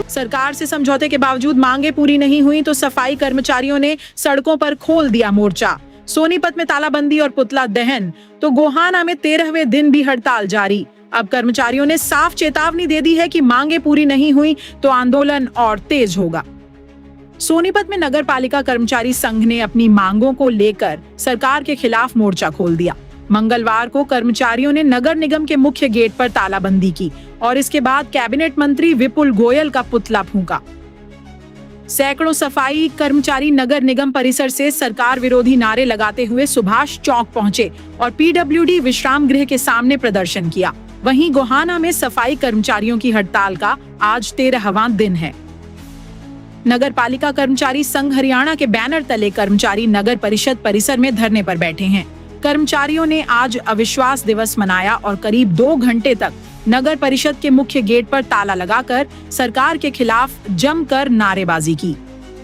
सरकार से समझौते के बावजूद मांगे पूरी नहीं हुई तो सफाई कर्मचारियों ने सड़कों पर खोल दिया मोर्चा। सोनीपत में तालाबंदी और पुतला दहन तो गोहाना में 13वें दिन भी हड़ताल जारी। अब कर्मचारियों ने साफ चेतावनी दे दी है कि मांगे पूरी नहीं हुई तो आंदोलन और तेज होगा। सोनीपत में नगर पालिका कर्मचारी संघ ने अपनी मांगों को लेकर सरकार के खिलाफ मोर्चा खोल दिया। मंगलवार को कर्मचारियों ने नगर निगम के मुख्य गेट पर तालाबंदी की और इसके बाद कैबिनेट मंत्री विपुल गोयल का पुतला फूंका। सैकड़ों सफाई कर्मचारी नगर निगम परिसर से सरकार विरोधी नारे लगाते हुए सुभाष चौक पहुंचे और पीडब्ल्यूडी विश्राम गृह के सामने प्रदर्शन किया। वहीं गोहाना में सफाई कर्मचारियों की हड़ताल का आज 13वां दिन है। नगर पालिका कर्मचारी संघ हरियाणा के बैनर तले कर्मचारी नगर परिषद परिसर में धरने पर बैठे हैं। कर्मचारियों ने आज अविश्वास दिवस मनाया और करीब 2 घंटे तक नगर परिषद के मुख्य गेट पर ताला लगाकर सरकार के खिलाफ जमकर नारेबाजी की।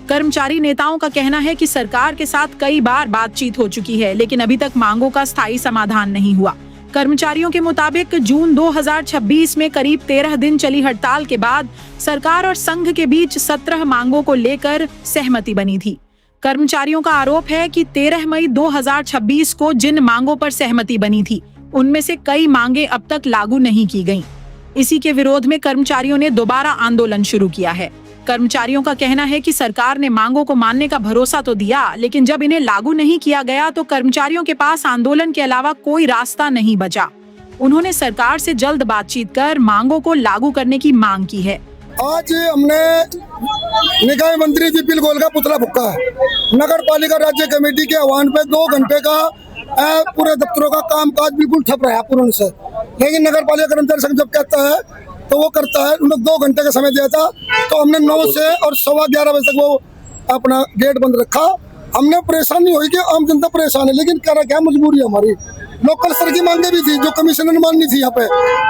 कर्मचारी नेताओं का कहना है कि सरकार के साथ कई बार बातचीत हो चुकी है, लेकिन अभी तक मांगों का स्थायी समाधान नहीं हुआ। कर्मचारियों के मुताबिक जून 2026 में करीब 13 दिन चली हड़ताल के बाद सरकार और संघ के बीच 17 मांगों को लेकर सहमति बनी थी। कर्मचारियों का आरोप है कि 13 मई 2026 को जिन मांगों पर सहमति बनी थी, उनमें से कई मांगे अब तक लागू नहीं की गईं। इसी के विरोध में कर्मचारियों ने दोबारा आंदोलन शुरू किया है। कर्मचारियों का कहना है कि सरकार ने मांगों को मानने का भरोसा तो दिया, लेकिन जब इन्हें लागू नहीं किया गया तो कर्मचारियों के पास आंदोलन के अलावा कोई रास्ता नहीं बचा। उन्होंने सरकार से जल्द बातचीत कर मांगों को लागू करने की मांग की है। आज हमने निकाय मंत्री विपुल गोयल का पुतला फूंका है। नगर पालिका राज्य कमेटी के आह्वान पे 2 घंटे का पूरे दफ्तरों का कामकाज बिल्कुल ठप रहा पूर्ण से, लेकिन नगर पालिका कर्मचारी संघ जब कहता है तो वो करता है। उन्होंने 2 घंटे का समय दिया था तो हमने 9 से और 11:15 बजे तक वो अपना गेट बंद रखा। हमने परेशानी हुई कि आम जनता परेशान है, लेकिन क्या मजबूरी है हमारी। लोकल स्तर की मांगे भी थी जो कमीशन ने माननी थी। यहाँ पे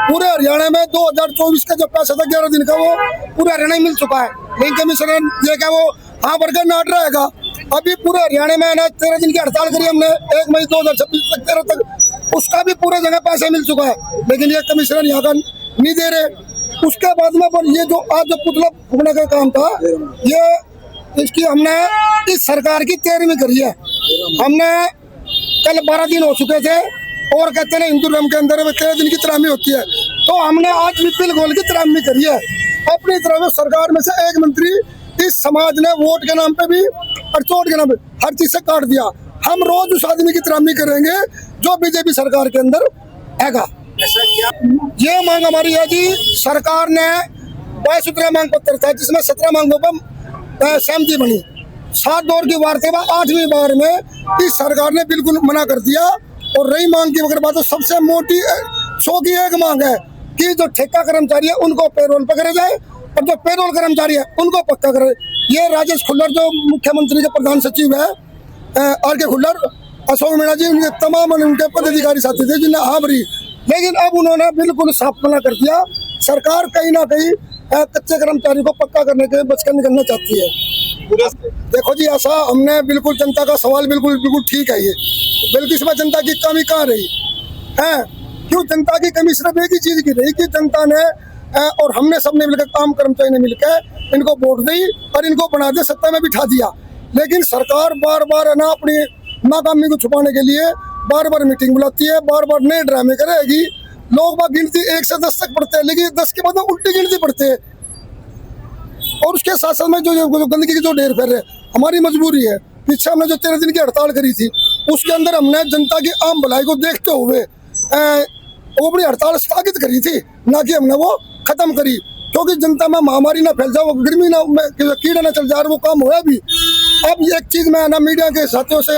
पूरे हरियाणा में 2024 का जो पैसा था 11 दिन का, वो पूरे हरियाणा में मिल चुका है, लेकिन कमीशनर ने क्या वो हाँ भरकर नाट रहेगा। अभी पूरे हरियाणा में ना 13 दिन की हड़ताल करी हमने 1 मई 2026 तक 13 तक, उसका भी पूरे जगह पैसा मिल चुका है, लेकिन ये कमिश्नर यहाँ का नहीं दे रहे। उसके बाद में ये जो आज जो पुतला फूकने का काम था, ये इसकी हमने इस सरकार की 13वीं करी है। हमने कल 12 दिन हो चुके थे और कहते हैं हिंदू धर्म के अंदर 13 दिन की त्रामी होती है, तो हमने आज विपुल गोयल की त्रामी करी है। अपनी तरफ सरकार में से एक मंत्री इस समाज ने वोट के नाम पे भी और चोट के नाम पे हर चीज से काट दिया। हम रोज उस आदमी की त्रामी करेंगे जो बीजेपी सरकार के अंदर हैगा। ये मांग हमारी है जी, सरकार ने 22 सूत्रीय मांग पत्र था जिसमें 17 मांगों पर सहमति बनी। 7 दौर की वार्ता के बाद 8वीं बार में इस सरकार ने बिल्कुल मना कर दिया। और रही मांग की अगर बात, तो सबसे मोटी 100 की एक मांग है कि जो ठेका कर्मचारी है उनको पेरोल पर करे जाए और जो पेरोल कर्मचारी है उनको पक्का करे। ये राजेश खुल्लर जो मुख्यमंत्री के प्रधान सचिव है, आर.के. खुल्लर, अशोक मीणा जी, उनके तमाम उनके पदाधिकारी साथी थे जिन्हें हाँ भरी, लेकिन अब उन्होंने बिल्कुल साफ मना कर दिया। सरकार कहीं ना कहीं कच्चे कर्मचारी को पक्का करने के बचकर निकलना चाहती है। देखो जी, ऐसा हमने बिल्कुल जनता का सवाल बिल्कुल ठीक है। ये बल्कि इसमें जनता की कमी कहाँ रही है? क्यों जनता की कमी सिर्फ एक ही चीज की रही कि जनता ने और हमने सबने मिलकर, काम कर्मचारी ने मिलकर इनको वोट दी और इनको बना दे, सत्ता में बिठा दिया। लेकिन सरकार बार बार है ना अपनी नाकामी को छुपाने के लिए बार बार मीटिंग बुलाती है, बार बार नए ड्रामे करेगी। लोग बाग गिनती 1 से 10 तक पढ़ते हैं, लेकिन 10 के बाद उल्टी गिनती पढ़ते हैं। और उसके साथ साथ में जो गंदगी के जो ढेर फैल रहे, हमारी मजबूरी है। पीछे हमने जो 13 दिन की हड़ताल करी थी उसके अंदर हमने जनता की आम भलाई को देखते हुए वो अपनी हड़ताल स्थगित करी थी, ना कि हमने वो खत्म करी, क्योंकि जनता में महामारी ना फैल जाए, गर्मी ना कीड़ा ना चल जाए। वो काम हुआ भी। अब एक चीज मैं ना मीडिया के साथियों से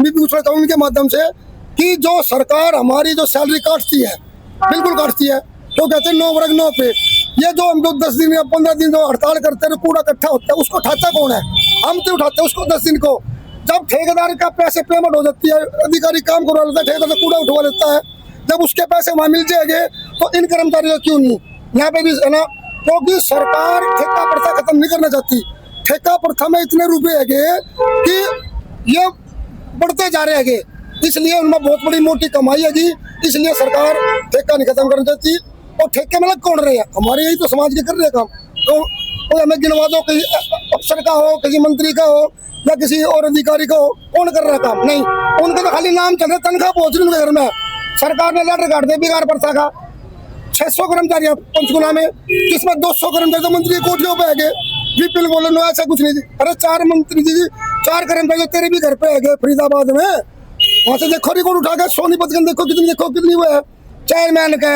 भी पूछना चाहूँ इनके माध्यम से कि जो सरकार हमारी जो सैलरी काटती है, बिल्कुल काटती है, तो कहते हैं 9 वर्ग 9 पे। ये जो हम लोग 10 दिन या 15 दिन जो हड़ताल करते हैं, कूड़ा इकट्ठा होता है, उसको उठाता कौन है? हम तो उठाते हैं उसको 10 दिन को। जब ठेकेदार का पैसे पेमेंट हो जाती है, अधिकारी काम करवा लेता है, ठेकेदार से कूड़ा उठवा लेता है, जब उसके पैसे वहाँ मिल जाएंगे तो इन कर्मचारियों क्यों नहीं? यहाँ पे भी है ना, क्योंकि सरकार ठेका प्रथा खत्म नहीं करना चाहती। ठेका प्रथा में इतने रुपए है कि ये बढ़ते जा रहे हैं। इसलिए उनमें बहुत बड़ी मोटी कमाई है जी। इसलिए सरकार ठेका नहीं खत्म करना चाहती। और ठेके में लग कौन रहे हैं? हमारे यही तो समाज के कर रहे हैं काम। तो कोई हमें गिनवा दो, किसी अफसर का हो, किसी मंत्री का हो या किसी और अधिकारी का हो, कौन कर रहा है काम? नहीं, उनके तो खाली नाम चल रहे, तनख्वाह पहुंच रही उनके घर में। सरकार ने लेटर काट दिया बिगाड़ परसा का 600 कर्मचारी है पंचकुला में, जिसमें 200 कर्मचारी तो मंत्री की कोठियों पे आ गए। विपिन गोयल ने ऐसा कुछ नहीं जी। अरे 4 मंत्री जी, 4 कर्मचारी तेरे भी घर पे आ गए फरीदाबाद में। वहां से देखो रिकॉर्ड उठा के सोनीपत के देखो कितनी वो है, चेयरमैन का,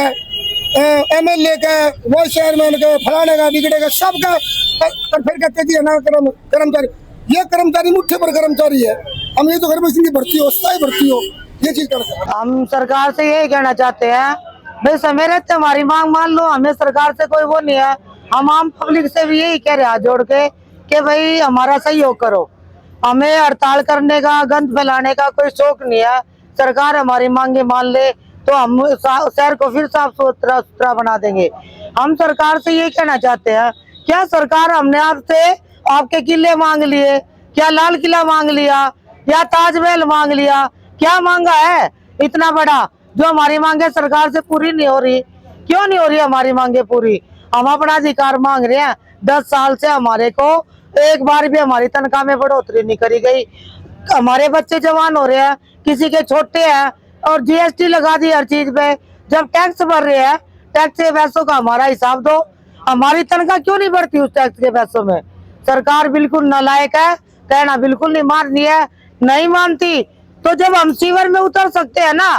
MLA का, वाइस चेयरमैन का, फलाने का, बिगड़े का, सबका। और फिर कहते जी है ना कर्मचारी, ये कर्मचारी मुट्ठी पर कर्मचारी है। हम ये तो घर में इतनी भर्ती हो, स्थायी भर्ती हो, ये चीज करते हैं। हम सरकार से यही कहना चाहते हैं, भाई समय रहते हमारी मांग मान लो, हमें सरकार से कोई वो नहीं है। हम आम पब्लिक से भी यही कह रहे हैं जोड़ के कि भाई हमारा सहयोग करो। हमें हड़ताल करने का, गंद फैलाने का कोई शौक नहीं है। सरकार हमारी मांगे मान ले तो हम शहर को फिर साफ सुथरा बना देंगे। हम सरकार से ये कहना चाहते हैं, क्या सरकार हमने आपसे आपके किले मांग लिए, क्या लाल किला मांग लिया या ताजमहल मांग लिया? क्या मांगा है इतना बड़ा जो हमारी मांगे सरकार से पूरी नहीं हो रही? क्यों नहीं हो रही हमारी मांगे पूरी? हम अपना अधिकार मांग रहे हैं। 10 साल से हमारे को एक बार भी हमारी तनख्वाह में बढ़ोतरी नहीं करी गई। हमारे बच्चे जवान हो रहे हैं, किसी के छोटे हैं, और GST लगा दी हर चीज पे। जब टैक्स भर रहे हैं, टैक्स के पैसों का हमारा हिसाब दो। हमारी तनख्वाह क्यों नहीं बढ़ती उस टैक्स के पैसों में? सरकार बिल्कुल नालायक है, कहना बिल्कुल नहीं माननी है। नहीं मानती तो जब हम सीवर में उतर सकते हैं ना,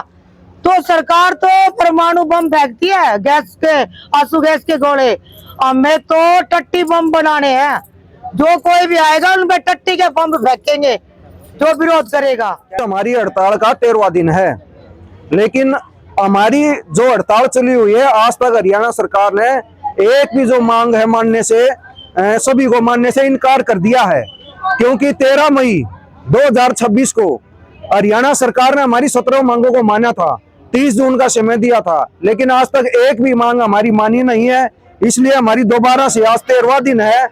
तो सरकार तो परमाणु बम फेंकती है, गैस के, आंसू गैस के गोले। हमें तो टट्टी बम बनाने हैं। जो कोई भी आएगा उन पे टट्टी के बम फेंकेंगे जो विरोध करेगा। हमारी हड़ताल का 13वां दिन है, लेकिन हमारी जो हड़ताल चली हुई है, आज तक हरियाणा सरकार ने एक भी जो मांग है मानने से, सभी को मानने से इनकार कर दिया है। क्योंकि 13 मई 2026 को हरियाणा सरकार ने हमारी 17 मांगों को माना था, 30 जून का समय दिया था, लेकिन आज तक एक भी मांग हमारी मानी नहीं है। इसलिए हमारी दोबारा से आज 13वां दिन है,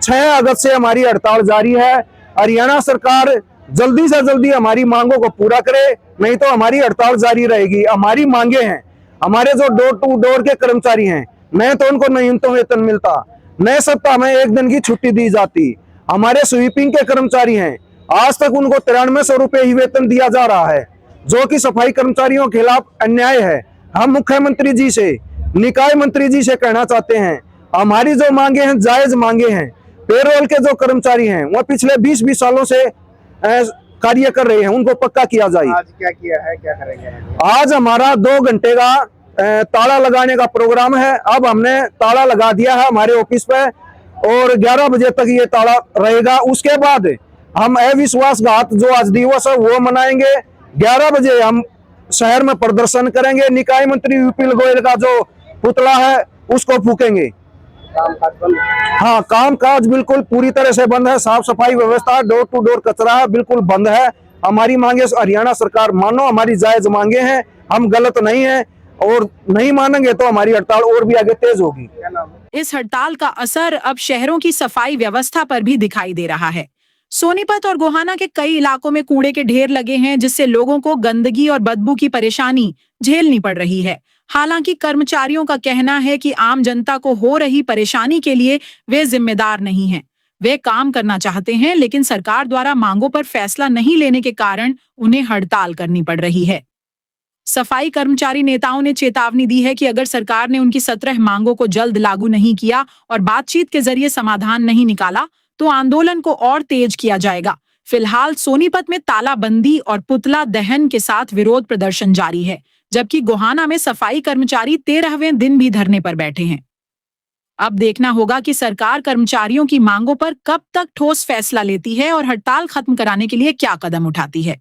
6 अगस्त से हमारी हड़ताल जारी है। हरियाणा सरकार जल्दी से जल्दी हमारी मांगों को पूरा करे, नहीं तो हमारी हड़ताल जारी रहेगी। हमारी मांगे हैं, हमारे जो डोर टू डोर के कर्मचारी हैं, न तो उनको न्यूनतम वेतन मिलता, न सप्ताह में 1 दिन की छुट्टी दी जाती। हमारे स्वीपिंग के कर्मचारी हैं, आज तक उनको 9300 रुपए ही वेतन दिया जा रहा है, जो कि सफाई कर्मचारियों के खिलाफ अन्याय है। हम मुख्यमंत्री जी से, निकाय मंत्री जी से कहना चाहते हैं, हमारी जो मांगे हैं जायज मांगे हैं। पेरोल के जो कर्मचारी हैं वो पिछले 20 सालों से कार्य कर रहे हैं, उनको पक्का किया जाए। आज क्या किया है, क्या करेंगे? आज हमारा 2 घंटे का ताला लगाने का प्रोग्राम है। अब हमने ताला लगा दिया है हमारे ऑफिस पे, और 11 बजे तक ये ताला रहेगा। उसके बाद हम अविश्वासघात जो आज दिवस है वो मनाएंगे। 11 बजे हम शहर में प्रदर्शन करेंगे। निकाय मंत्री विपिन गोयल का जो पुतला है उसको फूकेंगे। कामकाज बंद है? हाँ, काम काज बिल्कुल पूरी तरह से बंद है। साफ सफाई व्यवस्था, डोर टू डोर कचरा है, बिल्कुल बंद है। हमारी मांगे हरियाणा सरकार मानो, हमारी जायज मांगे हैं, हम गलत नहीं है, और नहीं मानेंगे तो हमारी हड़ताल और भी आगे तेज होगी। क्या नाम है? इस हड़ताल का असर अब शहरों की सफाई व्यवस्था पर भी दिखाई दे रहा है। सोनीपत और गोहाना के कई इलाकों में कूड़े के ढेर लगे हैं, जिससे लोगों को गंदगी और बदबू की परेशानी झेलनी पड़ रही है। हालांकि कर्मचारियों का कहना है कि आम जनता को हो रही परेशानी के लिए वे जिम्मेदार नहीं हैं। वे काम करना चाहते हैं, लेकिन सरकार द्वारा मांगों पर फैसला नहीं लेने के कारण उन्हें हड़ताल करनी पड़ रही है। सफाई कर्मचारी नेताओं ने चेतावनी दी है कि अगर सरकार ने उनकी 17 मांगों को जल्द लागू नहीं किया और बातचीत के जरिए समाधान नहीं निकाला तो आंदोलन को और तेज किया जाएगा। फिलहाल सोनीपत में तालाबंदी और पुतला दहन के साथ विरोध प्रदर्शन जारी है, जबकि गोहाना में सफाई कर्मचारी 13वें दिन भी धरने पर बैठे हैं। अब देखना होगा कि सरकार कर्मचारियों की मांगों पर कब तक ठोस फैसला लेती है और हड़ताल खत्म कराने के लिए क्या कदम उठाती है।